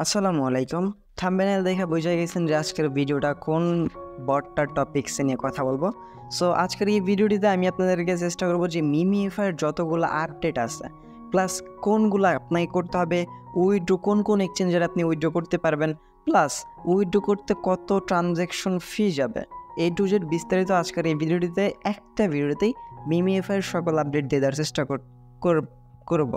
আসসালামু আলাইকুম। থাম্বনেল দেখে বুঝে গেছেন যে আজকের ভিডিওটা কোন বটটার টপিকস নিয়ে কথা বলবো। সো আজকের এই ভিডিওটিতে আমি আপনাদেরকে চেষ্টা করব যে মিমিএফআইয়ের যতগুলো আপডেট আছে প্লাস কোনগুলো আপনাকে করতে হবে, উইথড্র কোন এক্সচেঞ্জের আপনি উইথড্র করতে পারবেন, প্লাস উইথড্র করতে কত ট্রানজ্যাকশন ফি যাবে, এ টু জেড বিস্তারিত আজকের এই ভিডিওটিতে একটা ভিডিওতেই মিমিএফআইয়ের সকল আপডেট দেওয়ার চেষ্টা করব।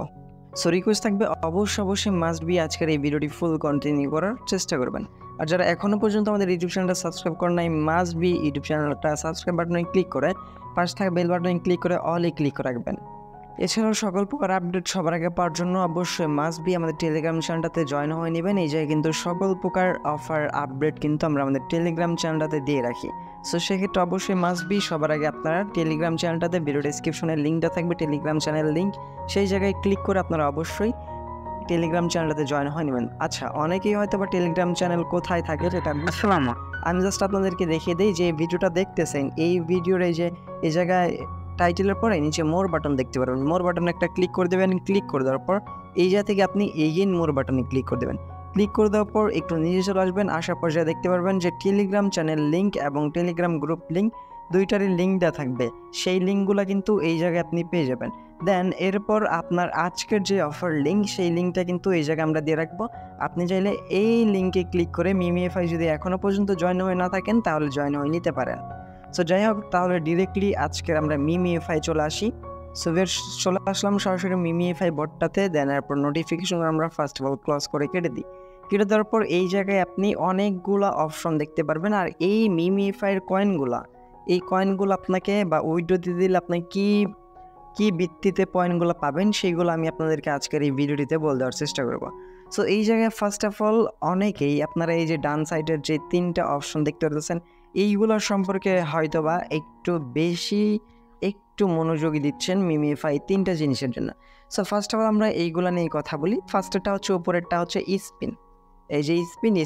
সো রিকোয়েস্ট থাকবে অবশ্যই মাস্ট বি আজকের এই ভিডিওটি ফুল কন্টিনিউ করার চেষ্টা করবেন। আর যারা এখনও পর্যন্ত আমাদের ইউটিউব চ্যানেলটা সাবস্ক্রাইব করেন নাই, মাস্ট বি ইউটিউব চ্যানেলটা সাবস্ক্রাইব বাটনে ক্লিক করে পাশে থাকা বেল বাটনে ক্লিক করে অলে ক্লিক করে রাখবেন। এছাড়াও সকল প্রকার আপডেট সবার আগে পাওয়ার জন্য অবশ্যই মাস্ট বি আমাদের টেলিগ্রাম চ্যানেলটাতে জয়েন হয়ে নেবেন। এই জায়গায় কিন্তু সকল প্রকার অফার আপডেট কিন্তু আমরা আমাদের টেলিগ্রাম চ্যানেলটাতে দিয়ে রাখি। সো সেক্ষেত্রে অবশ্যই মাস্ট বি সবার আগে আপনারা টেলিগ্রাম চ্যানেলটাতে ভিডিও ডেসক্রিপশনের লিঙ্কটা থাকবে, টেলিগ্রাম চ্যানেল লিঙ্ক, সেই জায়গায় ক্লিক করে আপনারা অবশ্যই টেলিগ্রাম চ্যানেলটাতে জয়েন হয়ে নেবেন। আচ্ছা, অনেকেই হয়তো বা টেলিগ্রাম চ্যানেল কোথায় থাকে সেটা বুঝলাম না। আমি জাস্ট আপনাদেরকে দেখিয়ে দিই যে ভিডিওটা দেখতেছেন, এই ভিডিওর এই জায়গায় টাইটেলের পরে নিচে মোর বাটন দেখতে পারবেন। মোর বাটনে একটা ক্লিক করে দেবেন। ক্লিক করে দেওয়ার পর এই জায়গা থেকে আপনি এগেইন মোর বাটনে ক্লিক করে দেবেন। ক্লিক করে দেওয়ার পর একটু নিচে চলে আসবেন। আসার পর যা দেখতে পারবেন যে টেলিগ্রাম চ্যানেল লিঙ্ক এবং টেলিগ্রাম গ্রুপ লিঙ্ক দুইটারই লিঙ্ক দেওয়া থাকবে। সেই লিঙ্কগুলো কিন্তু এই জায়গায় আপনি পেয়ে যাবেন। দেন এরপর আপনার আজকের যে অফার লিঙ্ক, সেই লিঙ্কটা কিন্তু এই জায়গায় আমরা দিয়ে রাখবো। আপনি চাইলে এই লিঙ্কে ক্লিক করে মিমিএফআই যদি এখনও পর্যন্ত জয়েন হয়ে না থাকেন তাহলে জয়েন হয়ে নিতে পারেন। সো যাই হোক, তাহলে ডিরেক্টলি আজকের আমরা মিমিএফআই চলে আসি। সো চলে আসলাম সরাসরি মিমিএফআই বটটাতে। দেন এরপর নোটিফিকেশন আমরা ফার্স্ট অফ অল ক্লোজ করে কেটে দিই। কেটে দেওয়ার পর এই জায়গায় আপনি অনেকগুলো অপশন দেখতে পারবেন। আর এই মিমিএফআইয়ের এই কয়েনগুলো আপনাকে বা উইথড্র দিতে দিলে আপনি কি ভিত্তিতে পয়েন্টগুলো পাবেন সেইগুলো আমি আপনাদেরকে আজকের এই ভিডিওটিতে বলে দেওয়ার চেষ্টা করব। সো এই জায়গায় ফার্স্ট অফ অল অনেকেই আপনারা এই যে ডান সাইডের যে তিনটা অপশন দেখতে পাচ্ছেন, এইগুলোর সম্পর্কে হয়তোবা একটু মনোযোগী দিচ্ছেন মিমিএফআই তিনটা জিনিসের জন্য। সো ফার্স্ট অফ অল আমরা এইগুলো নিয়ে কথা বলি। ফার্স্টেরটা হচ্ছে, উপরেরটা হচ্ছে স্পিন। এই যে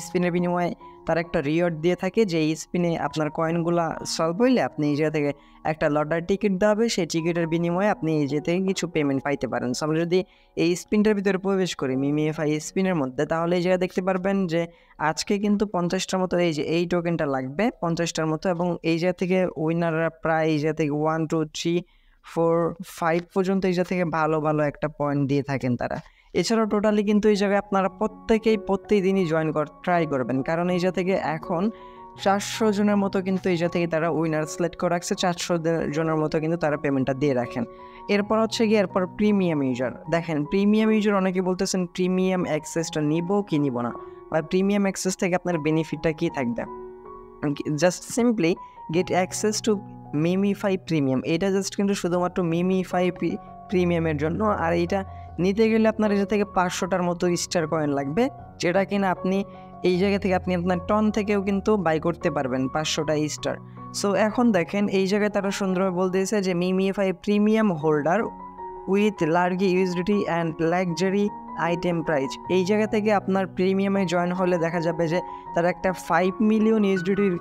স্পিনের বিনিময়ে তার একটা রিওয়ার্ড দিয়ে থাকে, যে স্পিনে আপনার কয়েনগুলা সলভ হইলে আপনি এই জায়গা থেকে একটা লটারি টিকিট দেওয়া হবে, সেই টিকিটের বিনিময়ে আপনি এই জায়গা থেকে কিছু পেমেন্ট পাইতে পারেন। সো আমরা যদি এই স্পিনটার ভিতরে প্রবেশ করি মিমিএফআই স্পিনের মধ্যে, তাহলে এই জায়গায় দেখতে পারবেন যে আজকে কিন্তু 50টার মতো এই টোকেনটা লাগবে 50টার মতো, এবং এই জায়গা থেকে উইনাররা প্রায় এই জায়গা থেকে 1 2 3 4 5 পর্যন্ত এই জায়গা থেকে ভালো একটা পয়েন্ট দিয়ে থাকেন তারা। এছাড়াও টোটালি কিন্তু এই জায়গায় আপনারা প্রত্যেকদিনই ট্রাই করবেন, কারণ এই জায়গা থেকে এখন 400 জনের মতো কিন্তু এই জায়গা থেকে তারা উইনার সিলেক্ট করে রাখছে। 400 জনের মতো কিন্তু তারা পেমেন্টটা দিয়ে রাখেন। এরপর হচ্ছে গিয়ে প্রিমিয়াম ইউজার। দেখেন, প্রিমিয়াম ইউজার অনেকে বলতেছেন প্রিমিয়াম অ্যাক্সেসটা নিব কি নিব না, বা প্রিমিয়াম অ্যাক্সেস থেকে আপনার বেনিফিটটা কী থাকবে। Just simply get access to Mimify premium. এটা জাস্ট কিন্তু শুধুমাত্র মিমিফাই প্রিমিয়ামের জন্য। আর এইটা নিতে গেলে আপনার এটা থেকে 500টার মতো স্টার কয়েন লাগবে, যেটা কিনা আপনি এই জায়গা থেকে আপনি আপনার টন থেকেও কিন্তু বাই করতে পারবেন 500টা স্টার। সো এখন দেখেন এই জায়গায় তারা সুন্দরভাবে বলতেছে যে Mimify premium holder with large USDT and luxury item price. এই জায়গা থেকে আপনার প্রিমিয়ামে জয়েন হলে দেখা যাবে যে তারা একটা 5 মিলিয়ন ইউএসডিটির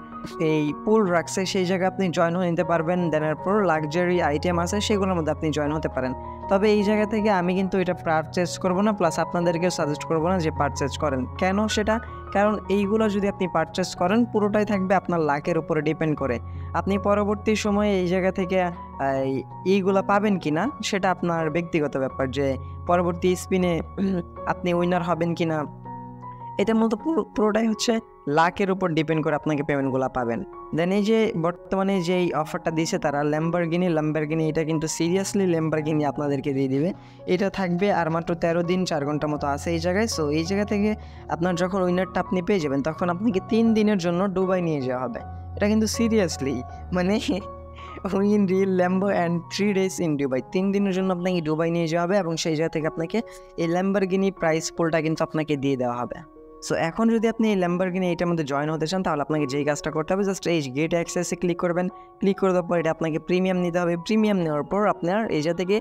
এই পুল রাখছে, সেই জায়গায় আপনি জয়েন হয়ে নিতে পারবেন। দেন এরপর লাক্সারি আইটেম আছে, সেগুলোর মধ্যে আপনি জয়েন হতে পারেন। তবে এই জায়গা থেকে আমি কিন্তু এটা পারচেস করবো না, প্লাস আপনাদেরকেও সাজেস্ট করবো না যে পারচেস করেন। কেন সেটা? কারণ এইগুলো যদি আপনি পারচেস করেন পুরোটাই থাকবে আপনার লাকের উপরে ডিপেন্ড করে। আপনি পরবর্তী সময়ে এই জায়গা থেকে এইগুলো পাবেন কি না সেটা আপনার ব্যক্তিগত ব্যাপার, যে পরবর্তী স্পিনে আপনি উইনার হবেন কি না, এটা মূলত পুরোটাই হচ্ছে লাকের উপর ডিপেন্ড করে আপনাকে পেমেন্টগুলো পাবেন। দেন এই যে বর্তমানে যে অফারটা দিয়েছে তারা ল্যাম্বরগিনি, এটা কিন্তু সিরিয়াসলি ল্যাম্বরগিনি আপনাদেরকে দিয়ে দিবে। এটা থাকবে আর মাত্র 13 দিন 4 ঘন্টা মতো আছে এই জায়গায়। সো এই জায়গা থেকে আপনার যখন উইনারটা আপনি পেয়ে যাবেন, তখন আপনাকে 3 দিনের জন্য দুবাই নিয়ে যাওয়া হবে। এটা কিন্তু সিরিয়াসলি মানে win reel Lambo and 3 days in Dubai. 3 দিনের জন্য আপনাকে দুবাই নিয়ে যাওয়া হবে, এবং সেই জায়গা থেকে আপনাকে এই ল্যাম্বরগিনি প্রাইস পুলটা কিন্তু আপনাকে দিয়ে দেওয়া হবে। সো এখন যদি আপনি এই ল্যাম্বরগিনি এইটার মধ্যে জয়েন হতে চান, তাহলে আপনাকে যেই কাজটা করতে হবে, জাস্ট এই গেট অ্যাক্সেসে ক্লিক করবেন। ক্লিক করে দেওয়ার পর এটা আপনাকে প্রিমিয়াম নিতে হবে। প্রিমিয়াম নেওয়ার পর আপনার এই জায়গা থেকে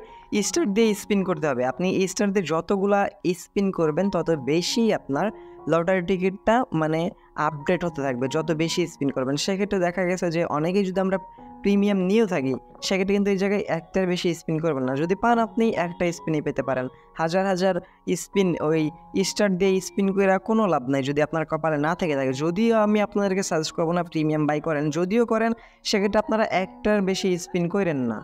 স্টার দিয়ে স্পিন করতে হবে। আপনি এই স্টার দিয়ে যতগুলা স্পিন করবেন তত বেশি আপনার লটারি টিকিটটা মানে আপডেট হতে থাকবে, যত বেশি স্পিন করবেন। সেক্ষেত্রে দেখা গেছে যে অনেকেই যদি আমরা প্রিমিয়াম নিয়েও থাকি, সেক্ষেত্রে কিন্তু এই জায়গায় একটার বেশি স্পিন করবেন না। যদি পান আপনি একটা স্পিনই পেতে পারেন, হাজার হাজার স্পিন ওই স্টার দিয়ে স্পিন করে কোনো লাভ নাই যদি আপনার কপালে না থেকে থাকে। যদিও আমি আপনাদেরকে সাজেস্ট করবো না প্রিমিয়াম বাই করেন, যদিও করেন সেক্ষেত্রে আপনারা একটার বেশি স্পিন করেন না।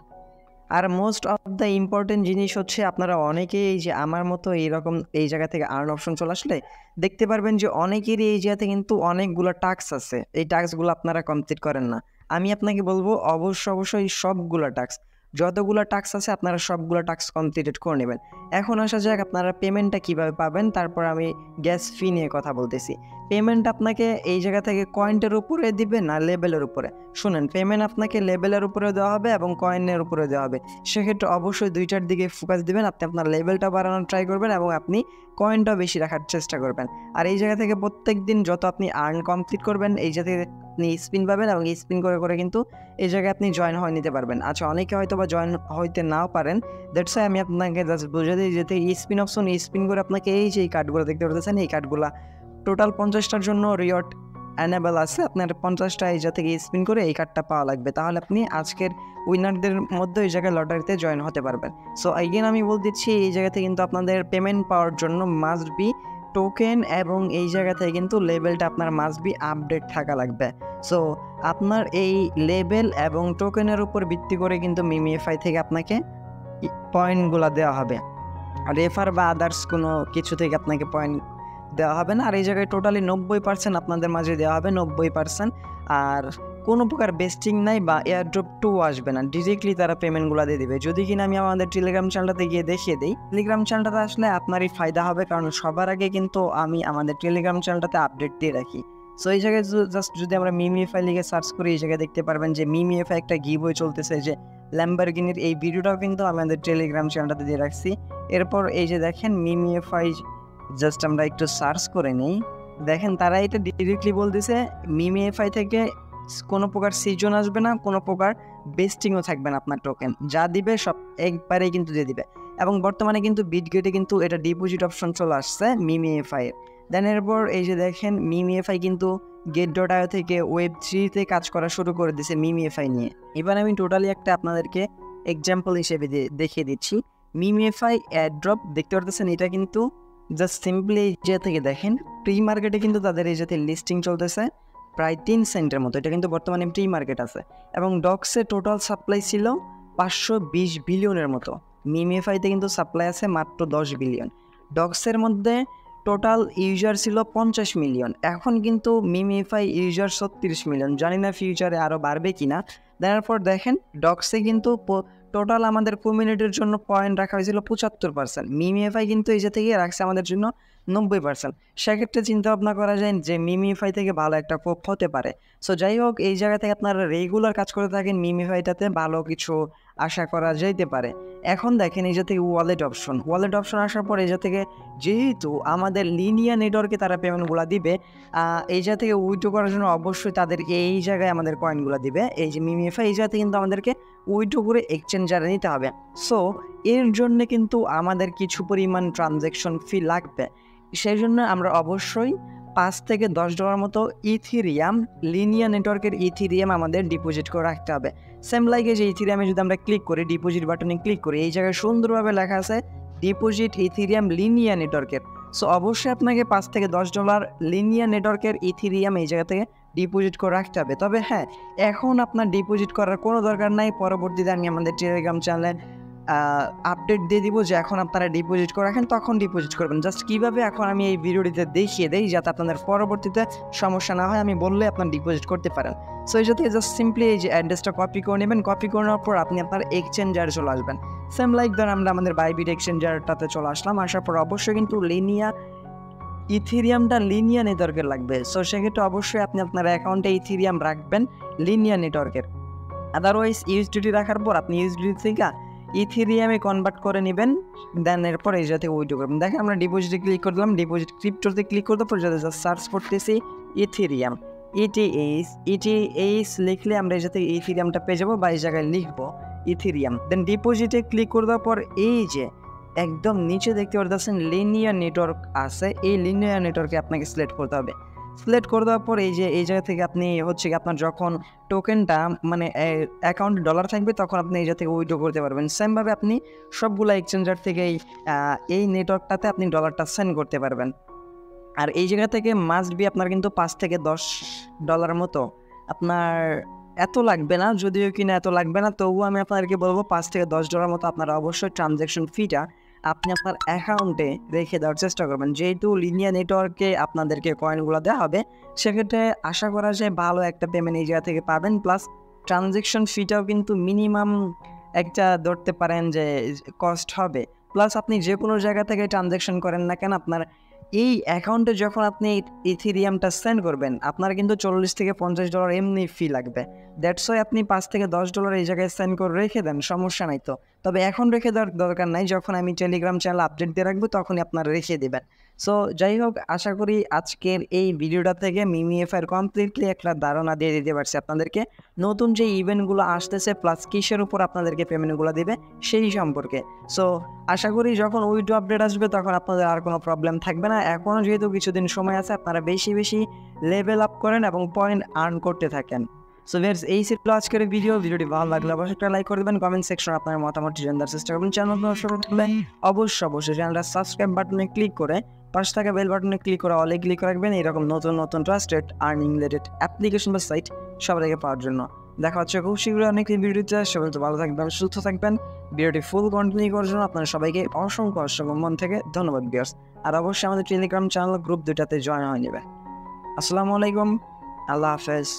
আর মোস্ট অফ দ্য ইম্পর্টেন্ট জিনিস হচ্ছে, আপনারা অনেকেই এই যে আমার মতো এইরকম এই জায়গা থেকে আর্ন অপশন চলে আসলে দেখতে পারবেন যে অনেকেরই এই জায়গাতে কিন্তু অনেকগুলো টাস্ক আছে, এই টাস্কগুলো আপনারা কমপ্লিট করেন না। আমি আপনাকে বলবো অবশ্যই সবগুলো টাস্ক, যতগুলো টাস্ক আছে আপনারা সবগুলো টাস্ক কমপ্লিটেড করে নেবেন। এখন আসা যাক আপনারা পেমেন্টটা কীভাবে পাবেন, তারপর আমি গ্যাস ফি নিয়ে কথা বলতেছি। পেমেন্ট আপনাকে এই জায়গা থেকে কয়েন্টের উপরে দিবে না লেভেলের উপরে? শুনেন, পেমেন্ট আপনাকে লেভেলের উপরে দেওয়া হবে এবং কয়েনের উপরে দেওয়া হবে। সেক্ষেত্রে অবশ্যই দুইটার দিকে ফোকাস দিবেন। আপনি আপনার লেভেলটা বাড়ানোর ট্রাই করবেন এবং আপনি কয়েনটাও বেশি রাখার চেষ্টা করবেন। আর এই জায়গা থেকে প্রত্যেক দিন যত আপনি আর্ন কমপ্লিট করবেন এই জায়গা থেকে আপনি স্পিন পাবেন এবং স্পিন করে করে কিন্তু এই জায়গায় আপনি জয়েন হয়ে নিতে পারবেন। আচ্ছা, অনেকে হয়তো বা জয়েন হইতে নাও পারেন, দ্যাটস ওয়াই আমি আপনাকে জাস্ট বুঝে দিই যে স্পিন অপশন স্পিন করে আপনাকে এই যে কার্ডগুলো দেখতে পাচ্ছেন, এই কার্ডগুলো টোটাল 50টার জন্য রিওয়ার্ড অ্যানেবল আছে। আপনার 50টা এই জায়গা থেকে স্পিন করে এই কার্ডটা পাওয়া লাগবে, তাহলে আপনি আজকের উইনারদের মধ্যে এই জায়গায় লটারিতে জয়েন হতে পারবেন। সো এগেন আমি বল দিচ্ছি, এই জায়গাতে কিন্তু আপনাদের পেমেন্ট পাওয়ার জন্য মাস্ট বি টোকেন এবং এই জায়গা থেকে কিন্তু লেভেলটা আপনার মাস্ট বি আপডেট থাকা লাগবে। সো আপনার এই লেভেল এবং টোকেনের উপর ভিত্তি করে কিন্তু মিমিএফআই থেকে আপনাকে পয়েন্টগুলো দেওয়া হবে, রেফার বা আদার্স কোনো কিছু থেকে আপনাকে পয়েন্ট দেওয়া হবে না। আর এই জায়গায় টোটালি 90% আপনাদের মাঝে দেওয়া হবে, 90%। আর কোনো প্রকার বেস্টিং নাই বা এয়ারড্রপ 2 আসবে না, ডিরেক্টলি তারা পেমেন্টগুলো দিয়ে দেবে। যদি কিনা আমি আমাদের টেলিগ্রাম চ্যানেলটাতে গিয়ে দেখিয়ে দিই, টেলিগ্রাম চ্যানেলটাতে আসলে আপনারই ফায়দা হবে, কারণ সবার আগে কিন্তু আমি আমাদের টেলিগ্রাম চ্যানেলটাতে আপডেট দিয়ে রাখি। সো এই জায়গায় জাস্ট যদি আমরা মিমিএফআই লিখে সার্চ করি, এই জায়গায় দেখতে পারবেন যে মিমিএফআই একটা গিভওয়ে চলতেছে, যে ল্যাম্বরগিনির এই ভিডিওটাও কিন্তু আমাদের টেলিগ্রাম চ্যানেলটাতে দিয়ে রাখছি। এরপর এই যে দেখেন মিমিএফআই, জাস্ট আমরা একটু সার্চ করে নিই, দেখেন তারা এটা ডিরেক্টলি বলতেছে মিমিএফআই থেকে কোনো প্রকার সিজন আসবে না, কোনো প্রকার বেস্টিংও থাকবে না। আপনার টোকেন যা দিবে সব একবারেই কিন্তু দিয়ে দিবে। এবং বর্তমানে কিন্তু বিটগেটে কিন্তু এটা ডিপোজিট অপশন চলে আসছে মিমিএফআই এর। দেন এরপর এই যে দেখেন মিমিএফআই কিন্তু get.io থেকে Web3-তে কাজ করা শুরু করে দিয়েছে মিমিএফআই নিয়ে। এবার আমি টোটালি একটা আপনাদেরকে এক্সাম্পল হিসেবে দেখিয়ে দিচ্ছি। মিমিএফআই এয়ারড্রপ দেখতে পারতেছেন, এটা কিন্তু জাস্ট সিম্পলি এই যে থেকে দেখেন প্রি মার্কেটে কিন্তু তাদের এই জাতীয় লিস্টিং চলতেছে প্রায় 3 সেন্টের মতো। এটা কিন্তু বর্তমানে প্রি মার্কেট আছে এবং ডক্সে টোটাল সাপ্লাই ছিল 520 বিলিয়নের মতো। মিমিএফআইতে কিন্তু সাপ্লাই আছে মাত্র 10 বিলিয়ন। ডক্সের মধ্যে টোটাল ইউজার ছিল 50 মিলিয়ন, এখন কিন্তু মিমিএফআই ইউজার 36 মিলিয়ন। জানি না ফিউচারে আরও বাড়বে কিনা। তারপর দেখেন ডক্সে কিন্তু টোটাল আমাদের কমিউনিটির জন্য পয়েন্ট রাখা হয়েছিল 75%, মিমিএফআই কিন্তু এই যে থেকে রাখছে আমাদের জন্য 90%। সেক্ষেত্রে চিন্তা ভাবনা করা যায় যে মিমিএফআই থেকে ভালো একটা কোপ হতে পারে। সো যাই হোক, এই জায়গা থেকে আপনারা রেগুলার কাজ করে থাকেন, মিমিএফআইটাতে ভালো কিছু আশা করা যেতে পারে। এখন দেখেন এই যে থেকে ওয়ালেট অপশন আসার পর এই যে থেকে যেহেতু আমাদের লিনিয়ার নেটওয়ার্কে তারা পেমেন্টগুলো দিবে, এই জায়গা থেকে উইথড্র করার জন্য অবশ্যই তাদেরকে এই জায়গায় আমাদের কয়েনগুলো দিবে। এই যে মিমিএফআই এই জায়গাতে কিন্তু আমাদেরকে উইথড্র করে এক্সচেঞ্জারে নিতে হবে। সো এর জন্য কিন্তু আমাদের কিছু পরিমাণ ট্রানজ্যাকশন ফি লাগবে। সেই জন্য আমরা অবশ্যই $5 থেকে $10 মতো ইথিরিয়াম, লিনিয়ার নেটওয়ার্কের ইথিরিয়াম আমাদের ডিপোজিট করে রাখতে হবে। সেম লাইক এই যে ইথিরিয়ামে যদি আমরা ক্লিক করি, ডিপোজিট বাটনে ক্লিক করি, এই জায়গায় সুন্দরভাবে লেখা আছে ডিপোজিট ইথিরিয়াম লিনিয়ার নেটওয়ার্কের। সো অবশ্যই আপনাকে $5 থেকে $10 লিনিয়ার নেটওয়ার্কের ইথিরিয়াম এই জায়গা থেকে ডিপোজিট করে রাখতে হবে। তবে হ্যাঁ, এখন আপনার ডিপোজিট করার কোনো দরকার নাই। পরবর্তীতে আমি আমাদের টেলিগ্রাম চ্যানেলে আপডেট দিয়ে দিব যে এখন আপনারা ডিপোজিট করে রাখেন, তখন ডিপোজিট করবেন। জাস্ট কীভাবে এখন আমি এই ভিডিওটিতে দেখিয়ে দেই যাতে আপনাদের পরবর্তীতে সমস্যা না হয়, আমি বললে আপনার ডিপোজিট করতে পারেন। সো এই যাতে জাস্ট সিম্পলি এই যে অ্যাড্রেসটা কপি করে নেবেন, কপি করে নেওয়ার পর আপনি আপনার এক্সচেঞ্জারে চলে আসবেন। সেম লাইক ধর আমরা আমাদের বাইবিট এক্সচেঞ্জারটাতে চলে আসলাম। আসার পর অবশ্যই কিন্তু ইথিরিয়ামটা লিনিয়ার নেটওয়ার্কের লাগবে। সো সেক্ষেত্রে অবশ্যই আপনি আপনার অ্যাকাউন্টে ইথিরিয়াম রাখবেন লিনিয়ার নেটওয়ার্কের। আদারওয়াইজ ইউএসডিটি রাখার পর আপনি ইউএসডিটি থেকে ইথিরিয়ামে কনভার্ট করে নেবেন। দেন এরপর এই যাতে উইথড্র করবেন। দেখেন আমরা ডিপোজিটে ক্লিক করে দিলাম, ডিপোজিট ক্রিপ্টোতে ক্লিক করতে পর যাতে সার্চ করতেছি ইথিরিয়াম, ইটিএইচ লিখলে আমরা এই যাতে ইথিরিয়ামটা পেয়ে যাবো বা এই জায়গায় লিখবো ইথিরিয়াম। দেন ডিপোজিটে ক্লিক করে দেওয়ার পর এই যে একদম নিচে দেখতে পাচ্ছেন লিনিয়ার নেটওয়ার্ক আছে, এই লিনিয়ার নেটওয়ার্কে আপনাকে সিলেক্ট করতে হবে। সিলেক্ট করে দেওয়ার পর এই জায়গা থেকে আপনি হচ্ছে কি আপনার যখন টোকেনটা মানে অ্যাকাউন্টে ডলার থাকবে তখন আপনি এই জায়গা থেকে উইথড্র করতে পারবেন। সেমভাবে আপনি সবগুলো এক্সচেঞ্জার থেকেই এই নেটওয়ার্কটাতে আপনি ডলারটা সেন্ড করতে পারবেন। আর এই জায়গা থেকে মাস্ট বি আপনার কিন্তু $5 থেকে $10 মতো আপনার এত লাগবে না, যদিও কিনা এত লাগবে না, তবুও আমি আপনাদেরকে বলবো $5 থেকে $10 মতো আপনারা অবশ্যই ট্রানজ্যাকশন ফিটা আপনি আপনার অ্যাকাউন্টে রেখে দেওয়ার চেষ্টা করবেন। যেহেতু লিনিয়ার নেটওয়ার্কে আপনাদেরকে কয়েনগুলো দেওয়া হবে, সেক্ষেত্রে আশা করা যায় ভালো একটা পেমেন্ট এই জায়গা থেকে পাবেন। প্লাস ট্রানজ্যাকশন ফিটাও কিন্তু মিনিমাম একটা ধরতে পারেন যে কস্ট হবে। প্লাস আপনি যে কোনো জায়গা থেকে ট্রানজ্যাকশন করেন না কেন, আপনার এই অ্যাকাউন্টে যখন আপনি ইথেরিয়ামটা সেন্ড করবেন, আপনার কিন্তু $40 থেকে $50 এমনি ফি লাগবে। দ্যাটস ওয়াই আপনি $5 থেকে $10 এই জায়গায় সেন্ড করে রেখে দেন, সমস্যা নাই তো। তবে এখন রেখে দেওয়ার দরকার নাই, যখন আমি টেলিগ্রাম চ্যানেল আপডেট দিয়ে রাখবো তখনই আপনারা রেখে দেবেন। সো যাই হোক, আশা করি আজকের এই ভিডিওটা থেকে মিমিএফআইয়ের কমপ্লিটলি একটা ধারণা দিয়ে দিতে পারছি আপনাদেরকে, নতুন যে ইভেন্টগুলো আসতেছে প্লাস কিসের উপর আপনাদেরকে পেমেন্টগুলো দেবে সেই সম্পর্কে। সো আশা করি যখন উইড্রো আপডেট আসবে তখন আপনাদের আর কোনো প্রবলেম থাকবে না। এখনও যেহেতু কিছুদিন সময় আছে, আপনারা বেশি বেশি লেভেল আপ করেন এবং পয়েন্ট আর্ন করতে থাকেন। সো ভিউয়ার্স, এই ছিল আজকের ভিডিওটি ভালো লাগলে অবশ্যই একটা লাইক করে দেবেন, কমেন্ট সেকশনে আপনার মতামত জানার চেষ্টা করবেন। চ্যানেল নতুন থাকলে অবশ্যই চ্যানেলটা সাবস্ক্রাইব বাটনে ক্লিক করে পাশে থাকা বেল বাটনে ক্লিক করে অলে ক্লিক করে রাখবেন এরকম নতুন ট্রাস্টেড আর্নিং রিলেটেড অ্যাপ্লিকেশন বা সাইট সবার আগে পাওয়ার জন্য। দেখা হচ্ছে খুব শীঘ্রই অনেক ভিডিওতে। সবাই তো ভালো থাকবেন, সুস্থ থাকবেন। ভিডিওটি ফুল কন্টিনিউ করার জন্য আপনারা সবাইকে অসংখ্য মন থেকে ধন্যবাদ ভিউয়ার্স। আর অবশ্যই আমাদের টেলিগ্রাম চ্যানেল গ্রুপ দুটাতে জয়েন হয়ে নেবে। আসসালামু আলাইকুম, আল্লাহ হাফেজ।